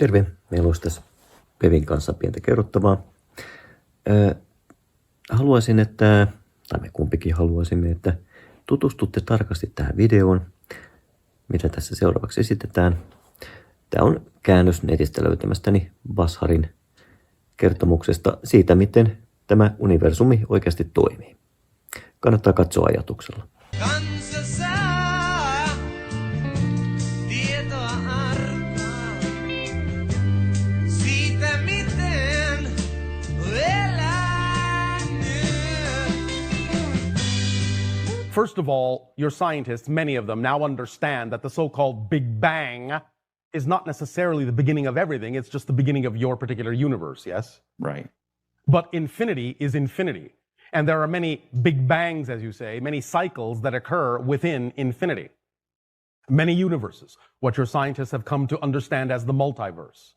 Terve, meillä olisi tässä Pevin kanssa pientä kerrottavaa. Haluaisin, tai me kumpikin haluaisimme, että tutustutte tarkasti tähän videoon, mitä tässä seuraavaksi esitetään. Tämä on käännös netistä löytämästäni Basharin kertomuksesta siitä, miten tämä universumi oikeasti toimii. Kannattaa katsoa ajatuksella. Kansa saa tietoa arkaa siitä, miten elää nyt. First of all, your scientists, many of them, now understand that the so-called Big Bang is not necessarily the beginning of everything, it's just the beginning of your particular universe, yes? Right. But infinity is infinity. And there are many big bangs, as you say, many cycles that occur within infinity. Many universes, what your scientists have come to understand as the multiverse.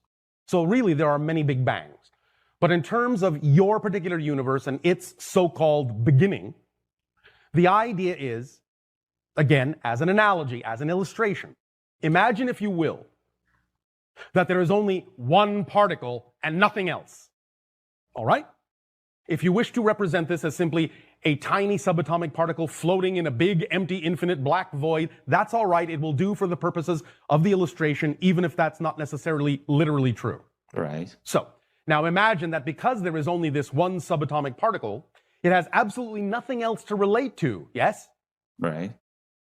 So really, there are many big bangs. But in terms of your particular universe and its so-called beginning, the idea is, again, as an analogy, as an illustration, imagine, if you will, that there is only one particle and nothing else. All right? If you wish to represent this as simply a tiny subatomic particle floating in a big, empty, infinite black void, that's all right. It will do for the purposes of the illustration, even if that's not necessarily literally true. Right. So, now imagine that because there is only this one subatomic particle, it has absolutely nothing else to relate to, yes? Right.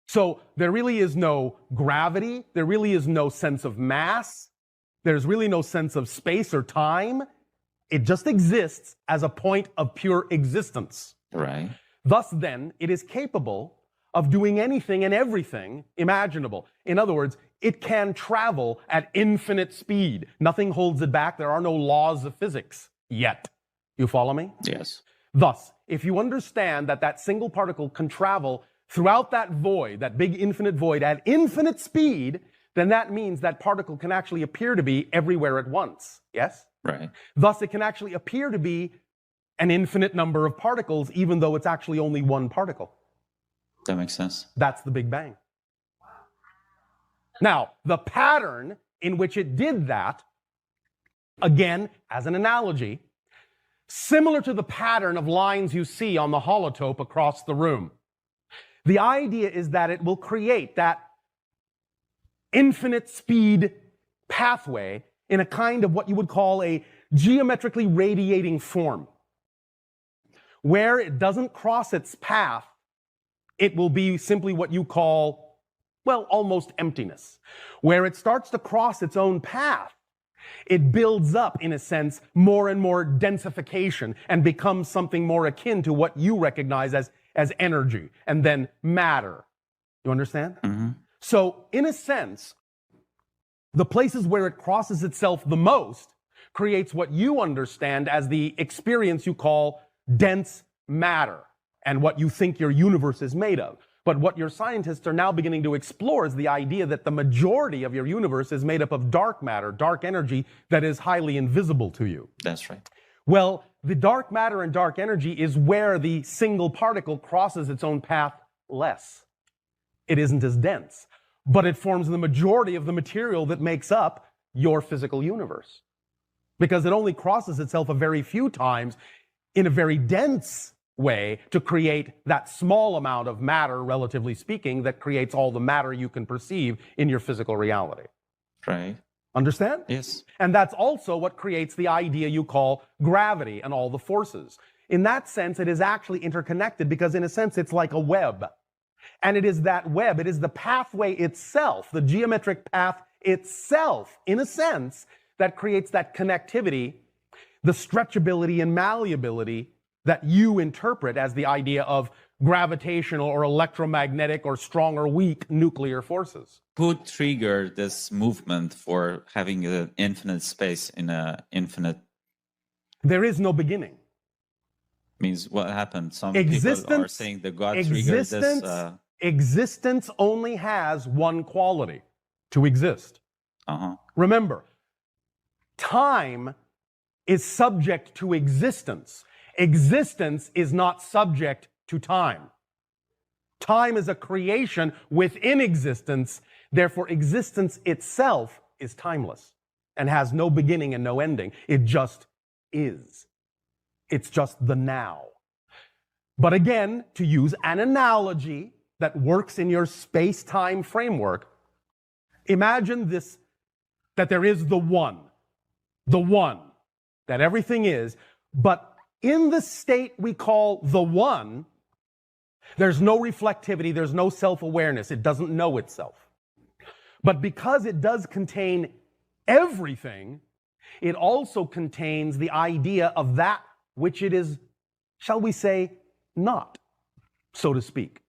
So there really is no gravity, there really is no sense of mass, there's really no sense of space or time. It just exists as a point of pure existence. Right. Thus then, it is capable of doing anything and everything imaginable. In other words, it can travel at infinite speed. Nothing holds it back. There are no laws of physics yet. You follow me? Yes. Thus, if you understand that that single particle can travel throughout that void, that big infinite void at infinite speed, then that means that particle can actually appear to be everywhere at once. Yes? Right. Thus, it can actually appear to be an infinite number of particles, even though it's actually only one particle. That makes sense. That's the Big Bang. Now, the pattern in which it did that, again, as an analogy, similar to the pattern of lines you see on the holotope across the room. The idea is that it will create that infinite speed pathway in a kind of what you would call a geometrically radiating form. Where it doesn't cross its path, it will be simply what you call, well, almost emptiness. Where it starts to cross its own path, it builds up, in a sense, more and more densification and becomes something more akin to what you recognize as energy and then matter. You understand? Mm-hmm. So, in a sense, the places where it crosses itself the most creates what you understand as the experience you call dense matter and what you think your universe is made of. But what your scientists are now beginning to explore is the idea that the majority of your universe is made up of dark matter, dark energy that is highly invisible to you. That's right. Well, the dark matter and dark energy is where the single particle crosses its own path less. It isn't as dense, but it forms the majority of the material that makes up your physical universe. Because it only crosses itself a very few times in a very dense way to create that small amount of matter, relatively speaking, that creates all the matter you can perceive in your physical reality. Right. Understand? Yes. And that's also what creates the idea you call gravity and all the forces. In that sense, it is actually interconnected because, in a sense, it's like a web. And it is that web, it is the pathway itself, the geometric path itself, in a sense, that creates that connectivity, the stretchability and malleability that you interpret as the idea of gravitational or electromagnetic or strong or weak nuclear forces. Who triggered this movement for having an infinite space in an infinite? There is no beginning. Means what happened? Some Existence, people are saying that God triggered this. Existence only has one quality: to exist. Remember, time is subject to existence. Existence is not subject to time. Time is a creation within existence, therefore existence itself is timeless. and has no beginning and no ending. It just is. It's just the now. But again, to use an analogy that works in your space-time framework, imagine this, that there is the one, that everything is, but in the state we call the one, there's no reflectivity, there's no self-awareness, it doesn't know itself. But because it does contain everything, it also contains the idea of that which it is, shall we say, not, so to speak.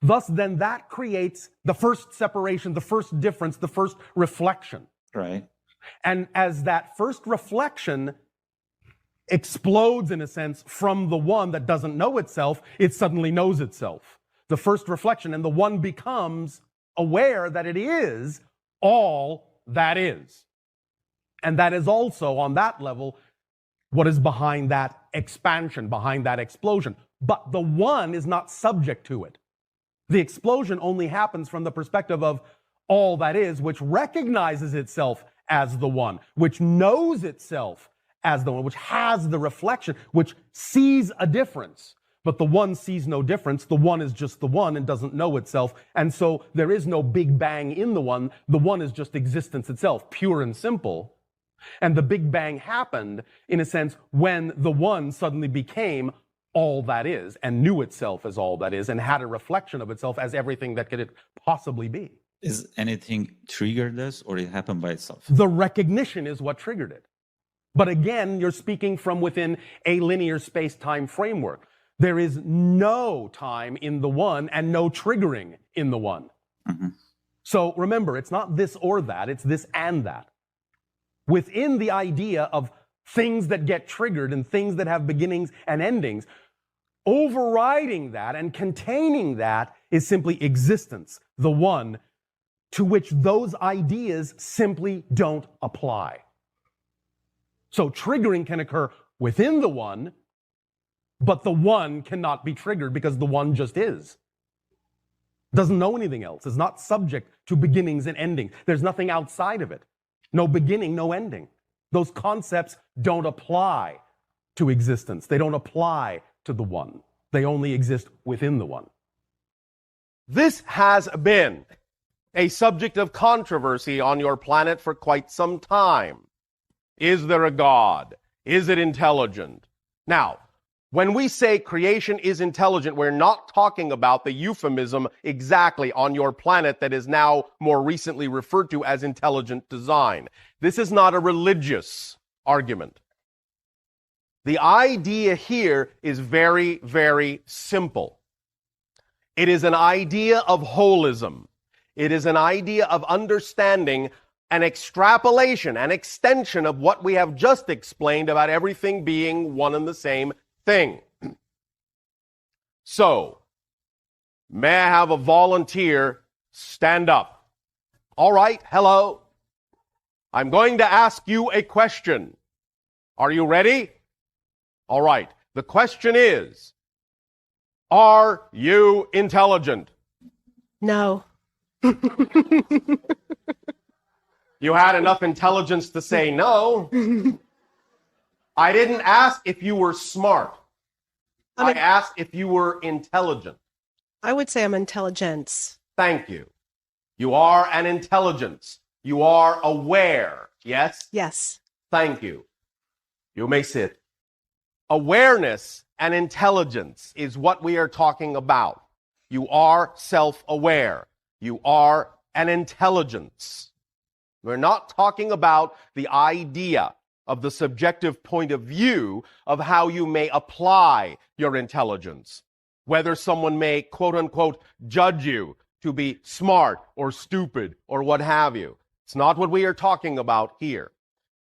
Thus, then, that creates the first separation, the first difference, the first reflection. Right. And as that first reflection explodes, in a sense, from the one that doesn't know itself, it suddenly knows itself. The first reflection, and the one becomes aware that it is all that is. And that is also, on that level, what is behind that expansion, behind that explosion. But the one is not subject to it. The explosion only happens from the perspective of all that is, which recognizes itself as the one, which knows itself as the one, which has the reflection, which sees a difference. But the one sees no difference. The one is just the one and doesn't know itself. And so there is no big bang in the one. The one is just existence itself, pure and simple. And the big bang happened, in a sense, when the one suddenly became all that is and knew itself as all that is and had a reflection of itself as everything that could it possibly be. Is anything triggered this, or it happened by itself? The recognition is what triggered it. But again, you're speaking from within a linear space-time framework. There is no time in the one and no triggering in the one. Mm-hmm. So remember, it's not this or that, it's this and that. Within the idea of things that get triggered and things that have beginnings and endings, overriding that and containing that is simply existence, the one, to which those ideas simply don't apply. So triggering can occur within the one, but the one cannot be triggered because the one just is. Doesn't know anything else. Is not subject to beginnings and endings. There's nothing outside of it. No beginning, no ending. Those concepts don't apply to existence. They don't apply to the one. They only exist within the one. This has been a subject of controversy on your planet for quite some time. Is there a God? Is it intelligent? Now, when we say creation is intelligent, we're not talking about the euphemism exactly on your planet that is now more recently referred to as intelligent design. This is not a religious argument. The idea here is very, very simple. It is an idea of holism. It is an idea of understanding an extrapolation, an extension of what we have just explained about everything being one and the same thing. So, may I have a volunteer stand up? All right, hello. I'm going to ask you a question. Are you ready? All right. The question is, are you intelligent? No. You had enough intelligence to say no. I didn't ask if you were smart. I asked if you were intelligent. I would say I'm intelligence. Thank you. You are an intelligence. You are aware. Yes? Yes. Thank you. You may sit. Awareness and intelligence is what we are talking about. You are self-aware. You are an intelligence. We're not talking about the idea of the subjective point of view of how you may apply your intelligence. Whether someone may, quote unquote, judge you to be smart or stupid or what have you. It's not what we are talking about here.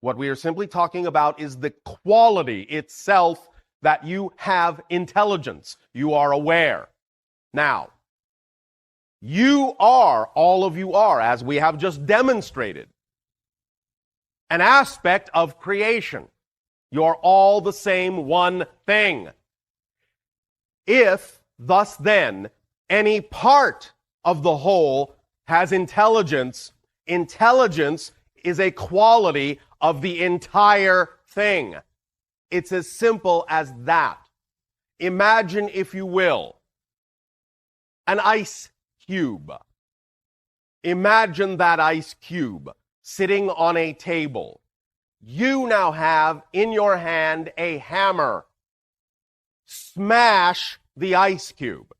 What we are simply talking about is the quality itself that you have intelligence. You are aware. Now, you are, all of you are, as we have just demonstrated, an aspect of creation. You're all the same one thing. If, thus then, any part of the whole has intelligence, intelligence is a quality of the entire thing. It's as simple as that. Imagine, if you will, an ice cube. Imagine that ice cube sitting on a table. You now have in your hand a hammer. Smash the ice cube.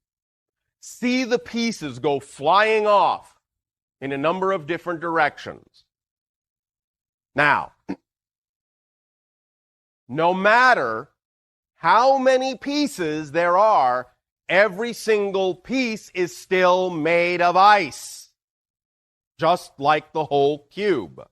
See the pieces go flying off in a number of different directions. Now, no matter how many pieces there are, every single piece is still made of ice, just like the whole cube.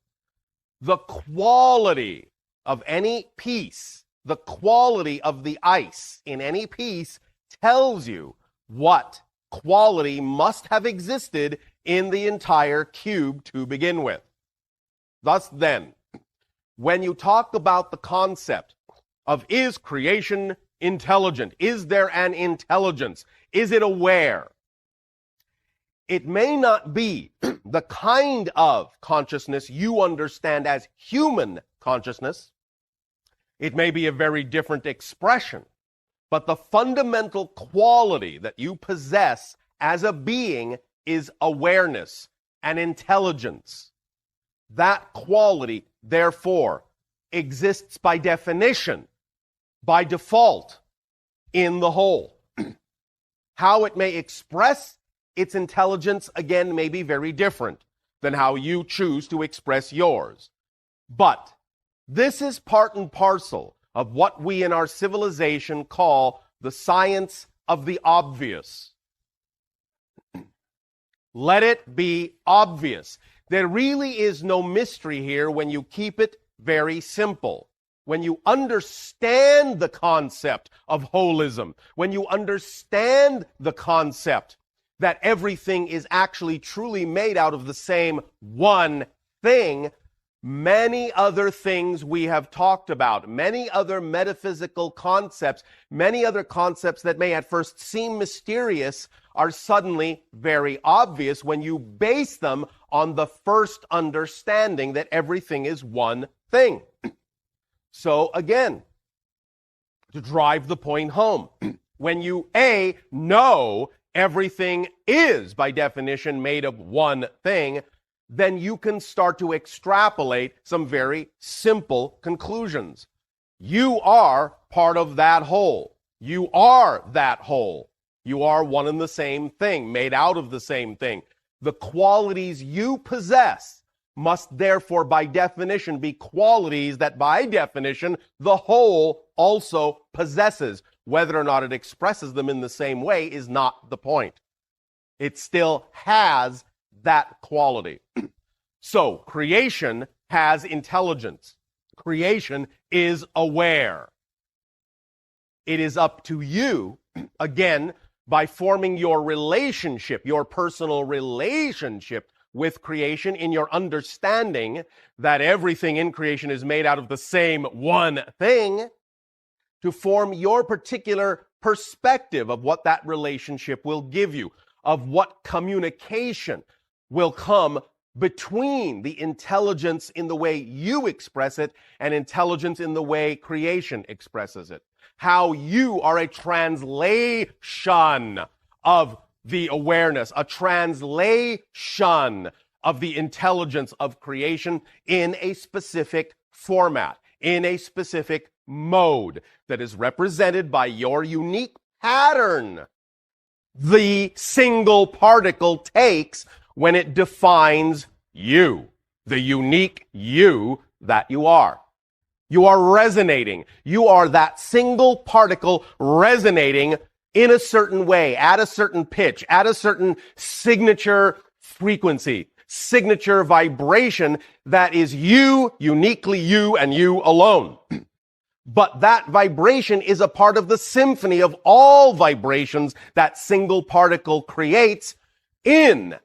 The quality of any piece, the quality of the ice in any piece tells you what quality must have existed in the entire cube to begin with. Thus then, when you talk about the concept of is creation intelligent, is there an intelligence, is it aware? It may not be the kind of consciousness you understand as human consciousness. It may be a very different expression, but the fundamental quality that you possess as a being is awareness and intelligence. That quality, therefore, exists by definition, by default, in the whole. How it may express its intelligence, again, may be very different than how you choose to express yours. But this is part and parcel of what we in our civilization call the science of the obvious. Let it be obvious. There really is no mystery here when you keep it very simple. When you understand the concept of holism, when you understand the concept that everything is actually truly made out of the same one thing, many other things we have talked about, many other metaphysical concepts, many other concepts that may at first seem mysterious are suddenly very obvious when you base them on the first understanding that everything is one thing. So again, to drive the point home, when you know everything is by definition made of one thing, then you can start to extrapolate some very simple conclusions. You are part of that whole. You are that whole. You are one and the same thing, made out of the same thing. The qualities you possess must therefore by definition be qualities that by definition the whole also possesses. Whether or not it expresses them in the same way is not the point. It still has that quality. So creation has intelligence. Creation is aware. It is up to you, again, by forming your relationship, your personal relationship with creation, in your understanding that everything in creation is made out of the same one thing, to form your particular perspective of what that relationship will give you, of what communication will come between the intelligence in the way you express it and intelligence in the way creation expresses it. How you are a translation of the awareness, a translation of the intelligence of creation in a specific format, in a specific mode that is represented by your unique pattern the single particle takes when it defines you, the unique you that you are. You are resonating. You are that single particle resonating in a certain way, at a certain pitch, at a certain signature frequency, signature vibration that is you, uniquely you, and you alone. But that vibration is a part of the symphony of all vibrations that single particle creates in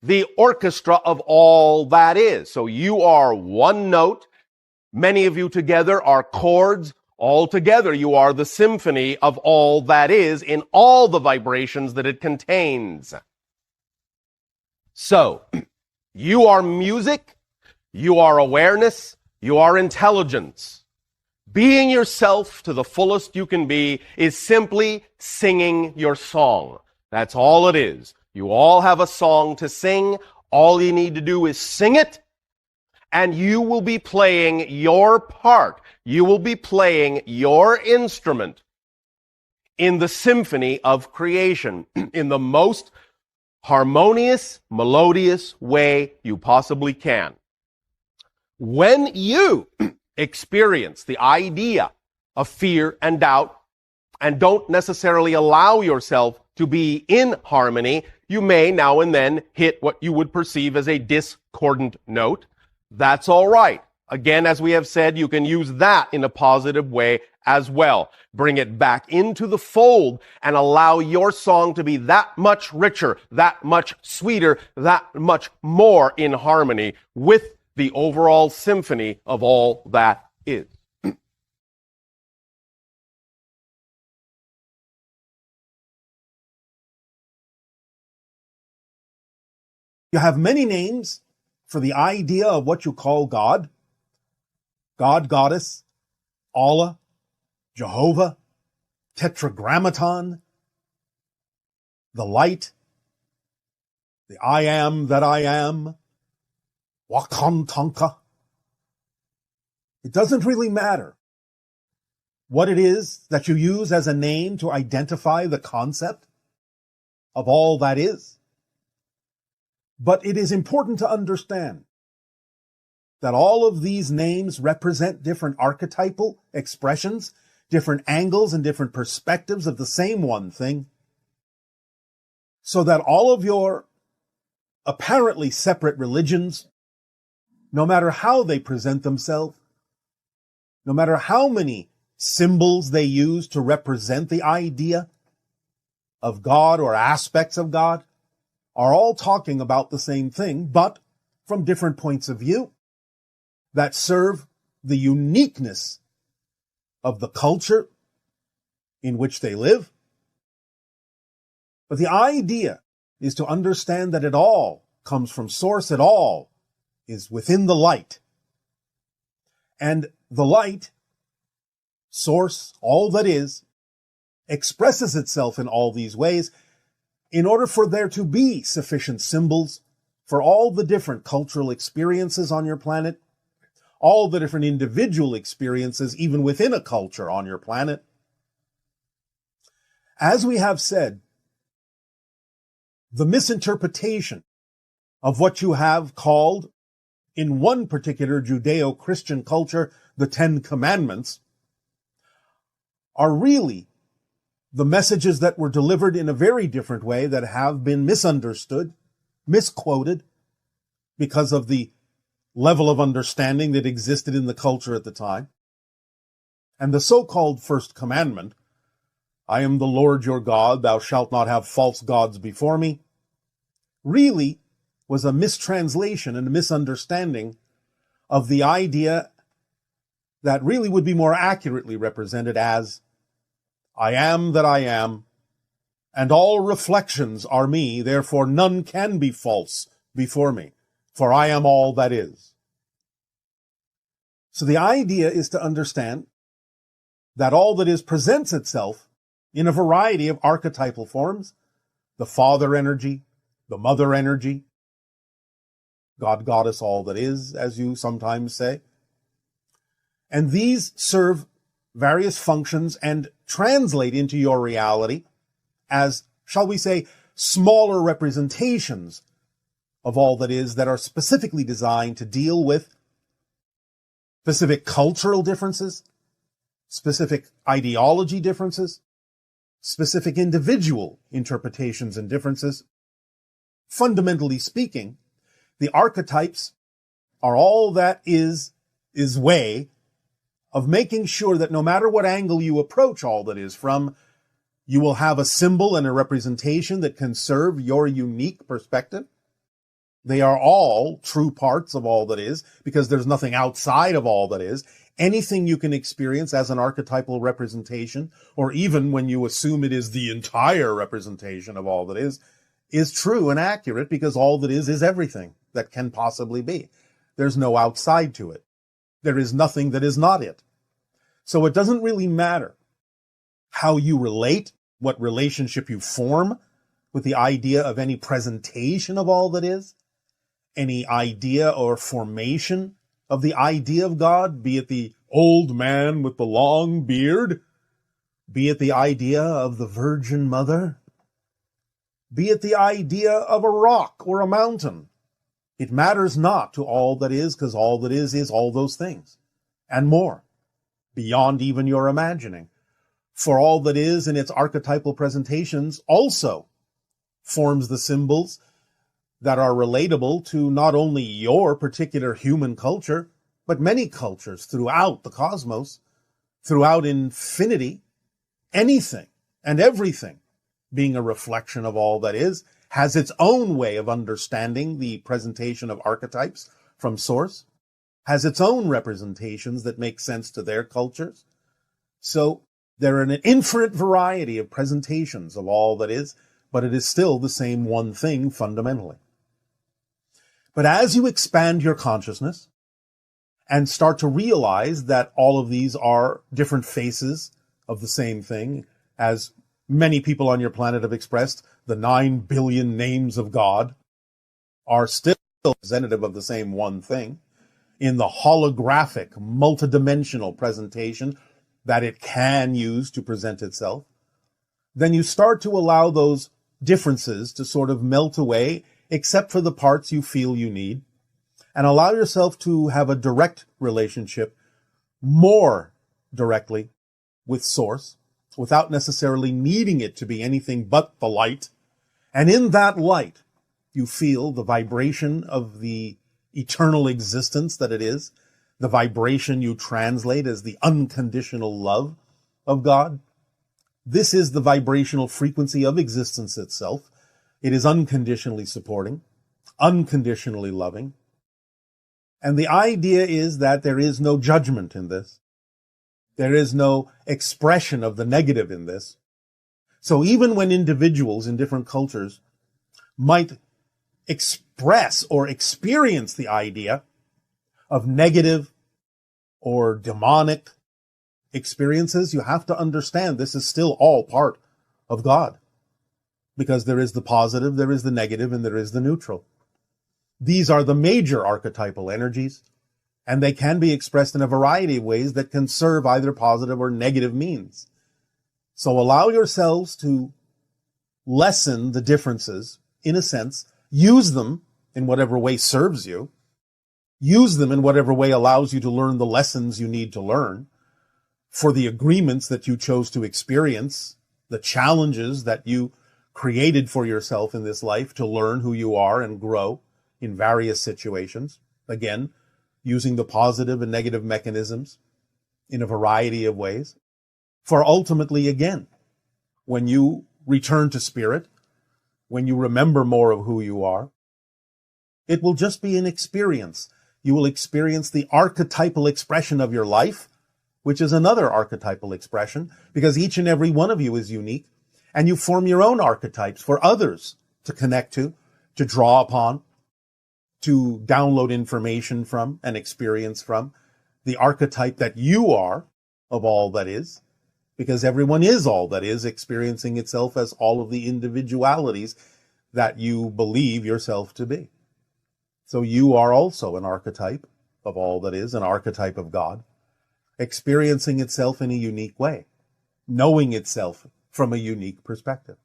the orchestra of all that is. So you are one note. Many of you together are chords. All together you are the symphony of all that is in all the vibrations that it contains. So you are music. You are awareness. You are intelligence. Being yourself to the fullest you can be is simply singing your song. That's all it is. You all have a song to sing. All you need to do is sing it, and you will be playing your part. You will be playing your instrument in the symphony of creation in the most harmonious, melodious way you possibly can. When you experience the idea of fear and doubt and don't necessarily allow yourself to be in harmony, you may now and then hit what you would perceive as a discordant note. That's all right. Again, as we have said, you can use that in a positive way as well. Bring it back into the fold and allow your song to be that much richer, that much sweeter, that much more in harmony with the overall symphony of all that is. You have many names for the idea of what you call God. God, Goddess, Allah, Jehovah, Tetragrammaton, the Light, the I am that I am, Wakantanka. It doesn't really matter what it is that you use as a name to identify the concept of all that is. But it is important to understand that all of these names represent different archetypal expressions, different angles and different perspectives of the same one thing, so that all of your apparently separate religions, no matter how they present themselves, no matter how many symbols they use to represent the idea of God or aspects of God, are all talking about the same thing, but from different points of view that serve the uniqueness of the culture in which they live. But the idea is to understand that it all comes from source, it all is within the light. And the light, source, all that is, expresses itself in all these ways in order for there to be sufficient symbols for all the different cultural experiences on your planet, all the different individual experiences even within a culture on your planet. As we have said, the misinterpretation of what you have called, in one particular Judeo-Christian culture, the Ten Commandments, are really the messages that were delivered in a very different way that have been misunderstood, misquoted, because of the level of understanding that existed in the culture at the time. And the so-called first commandment, I am the Lord your God, thou shalt not have false gods before me, really was a mistranslation and a misunderstanding of the idea that really would be more accurately represented as, I am that I am, and all reflections are me, therefore none can be false before me, for I am all that is. So the idea is to understand that all that is presents itself in a variety of archetypal forms, the father energy, the mother energy, God, Goddess, all that is, as you sometimes say. And these serve various functions and translate into your reality as, shall we say, smaller representations of all that is that are specifically designed to deal with specific cultural differences, specific ideology differences, specific individual interpretations and differences. Fundamentally speaking, the archetypes are all that is way of making sure that no matter what angle you approach all that is from, you will have a symbol and a representation that can serve your unique perspective. They are all true parts of all that is, because there's nothing outside of all that is. Anything you can experience as an archetypal representation, or even when you assume it is the entire representation of all that is true and accurate, because all that is everything that can possibly be. There's no outside to it. There is nothing that is not it. So it doesn't really matter how you relate, what relationship you form with the idea of any presentation of all that is, any idea or formation of the idea of God, be it the old man with the long beard, be it the idea of the Virgin Mother, be it the idea of a rock or a mountain. It matters not to all that is, because all that is all those things, and more, beyond even your imagining. For all that is in its archetypal presentations also forms the symbols that are relatable to not only your particular human culture, but many cultures throughout the cosmos, throughout infinity. Anything and everything being a reflection of all that is has its own way of understanding the presentation of archetypes from source, has its own representations that make sense to their cultures. So there are an infinite variety of presentations of all that is, but it is still the same one thing fundamentally. But as you expand your consciousness and start to realize that all of these are different faces of the same thing, as many people on your planet have expressed, the 9 billion names of God are still representative of the same one thing in the holographic, multidimensional presentation that it can use to present itself, then you start to allow those differences to sort of melt away, except for the parts you feel you need, and allow yourself to have a direct relationship, more directly, with Source, without necessarily needing it to be anything but the light. And in that light, you feel the vibration of the eternal existence that it is, the vibration you translate as the unconditional love of God. This is the vibrational frequency of existence itself. It is unconditionally supporting, unconditionally loving. And the idea is that there is no judgment in this. There is no expression of the negative in this. So even when individuals in different cultures might express or experience the idea of negative or demonic experiences, you have to understand this is still all part of God. Because there is the positive, there is the negative, and there is the neutral. These are the major archetypal energies, and they can be expressed in a variety of ways that can serve either positive or negative means. So allow yourselves to lessen the differences, in a sense, use them in whatever way serves you, use them in whatever way allows you to learn the lessons you need to learn, for the agreements that you chose to experience, the challenges that you created for yourself in this life to learn who you are and grow in various situations. Again, using the positive and negative mechanisms in a variety of ways. For ultimately, again, when you return to spirit, when you remember more of who you are, it will just be an experience. You will experience the archetypal expression of your life, which is another archetypal expression, because each and every one of you is unique, and you form your own archetypes for others to connect to draw upon, to download information from and experience from, the archetype that you are of all that is, because everyone is all that is, experiencing itself as all of the individualities that you believe yourself to be. So you are also an archetype of all that is, an archetype of God, experiencing itself in a unique way, knowing itself from a unique perspective.